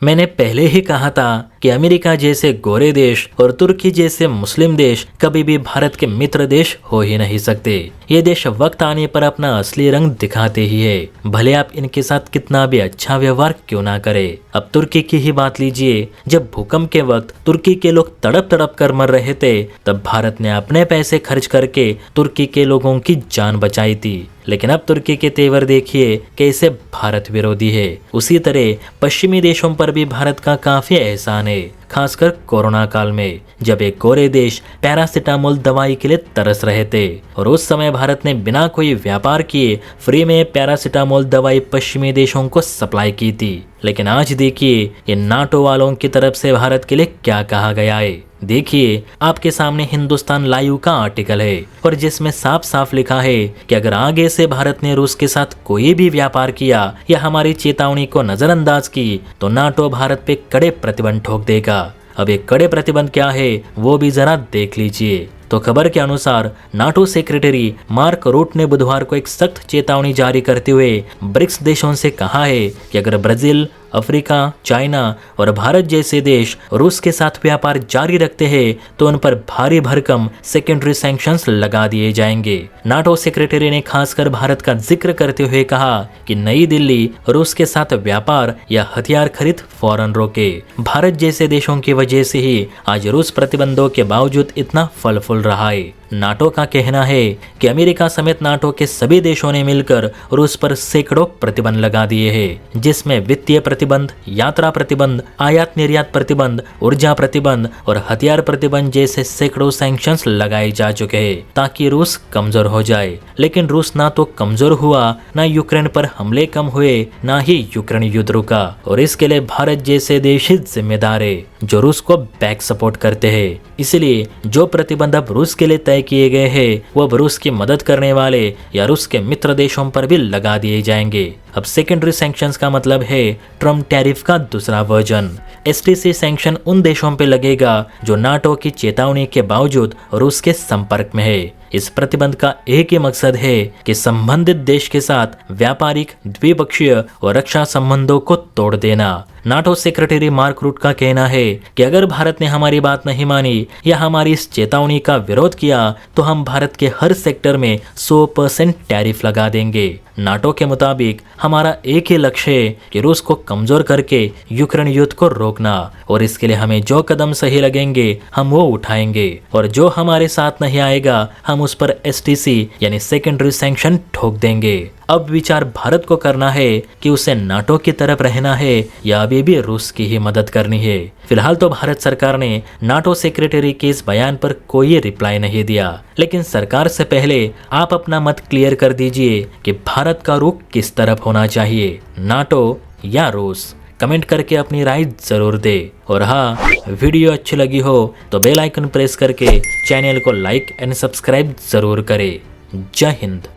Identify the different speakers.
Speaker 1: मैंने पहले ही कहा था कि अमेरिका जैसे गोरे देश और तुर्की जैसे मुस्लिम देश कभी भी भारत के मित्र देश हो ही नहीं सकते। ये देश वक्त आने पर अपना असली रंग दिखाते ही है, भले आप इनके साथ कितना भी अच्छा व्यवहार क्यों ना करें। अब तुर्की की ही बात लीजिए, जब भूकंप के वक्त तुर्की के लोग तड़प तड़प कर मर रहे थे, तब भारत ने अपने पैसे खर्च करके तुर्की के लोगों की जान बचाई थी। लेकिन अब तुर्की के तेवर देखिए कैसे भारत विरोधी है। उसी तरह पश्चिमी देशों पर भी भारत का काफी एहसान है, खासकर कोरोना काल में, जब एक गोरे देश पैरासिटामोल दवाई के लिए तरस रहे थे और उस समय भारत ने बिना कोई व्यापार किए फ्री में पैरासिटामोल दवाई पश्चिमी देशों को सप्लाई की थी। लेकिन आज देखिए ये नाटो वालों की तरफ से भारत के लिए क्या कहा गया है। देखिए आपके सामने हिंदुस्तान लाइव का आर्टिकल है और जिसमें साफ साफ लिखा है कि अगर आगे से भारत ने रूस के साथ कोई भी व्यापार किया या हमारी चेतावनी को नजरअंदाज की तो नाटो भारत पे कड़े प्रतिबंध ठोक देगा। अब ये कड़े प्रतिबंध क्या है वो भी जरा देख लीजिए। तो खबर के अनुसार नाटो सेक्रेटरी मार्क रूट ने बुधवार को एक सख्त चेतावनी जारी करते हुए ब्रिक्स देशों से कहा है कि अगर ब्राजील, अफ्रीका, चाइना और भारत जैसे देश रूस के साथ व्यापार जारी रखते हैं तो उन पर भारी भरकम सेकेंडरी सैंक्शंस लगा दिए जाएंगे। नाटो सेक्रेटरी ने खासकर भारत का जिक्र करते हुए कहा कि नई दिल्ली रूस के साथ व्यापार या हथियार खरीद फौरन रोके। भारत जैसे देशों की वजह से ही आज रूस प्रतिबंधों के बावजूद इतना फल फूल रहा है। नाटो का कहना है कि अमेरिका समेत नाटो के सभी देशों ने मिलकर रूस पर सैकड़ों प्रतिबंध लगा दिए हैं, जिसमें वित्तीय प्रतिबंध, यात्रा प्रतिबंध, आयात निर्यात प्रतिबंध, ऊर्जा प्रतिबंध और हथियार प्रतिबंध जैसे सैकड़ों सैंक्शंस लगाए जा चुके हैं ताकि रूस कमजोर हो जाए। लेकिन रूस ना तो कमजोर हुआ, ना यूक्रेन पर हमले कम हुए, ना ही यूक्रेन युद्ध रुका और इसके लिए भारत जैसे देश ही जिम्मेदार है जो रूस को बैक सपोर्ट करते हैं। इसलिए जो प्रतिबंध अब रूस के लिए तय किए गए हैं वो अब रूस की मदद करने वाले या रूस के मित्र देशों पर भी लगा दिए जाएंगे। अब सेकेंडरी सैंक्शंस का मतलब है ट्रम्प टैरिफ का दूसरा वर्जन। एसटीसी सैंक्शन उन देशों पर लगेगा जो नाटो की चेतावनी के बावजूद रूस के संपर्क में है। इस प्रतिबंध का एक ही मकसद है कि संबंधित देश के साथ व्यापारिक, द्विपक्षीय और रक्षा संबंधों को तोड़ देना। नाटो सेक्रेटरी मार्क रूट का कहना है कि अगर भारत ने हमारी बात नहीं मानी या हमारी इस चेतावनी का विरोध किया तो हम भारत के हर सेक्टर में 100% टैरिफ लगा देंगे। नाटो के मुताबिक हमारा एक ही लक्ष्य है कि रूस को कमजोर करके यूक्रेन युद्ध को रोकना और इसके लिए हमें जो कदम सही लगेंगे हम वो उठाएंगे और जो हमारे साथ नहीं आएगा हम उस पर एसटीसी यानी सेकेंडरी सैंक्शन ठोक देंगे। अब विचार भारत को करना है कि उसे नाटो की तरफ रहना है या अभी भी रूस की ही मदद करनी है। फिलहाल तो भारत सरकार ने नाटो सेक्रेटरी के इस बयान पर कोई रिप्लाई नहीं दिया, लेकिन सरकार से पहले आप अपना मत क्लियर कर दीजिए कि भारत का रुख किस तरफ होना चाहिए, नाटो या रूस। कमेंट करके अपनी राय जरूर दे और हाँ, वीडियो अच्छी लगी हो तो बेल आइकन प्रेस करके चैनल को लाइक एंड सब्सक्राइब जरूर करें। जय हिंद।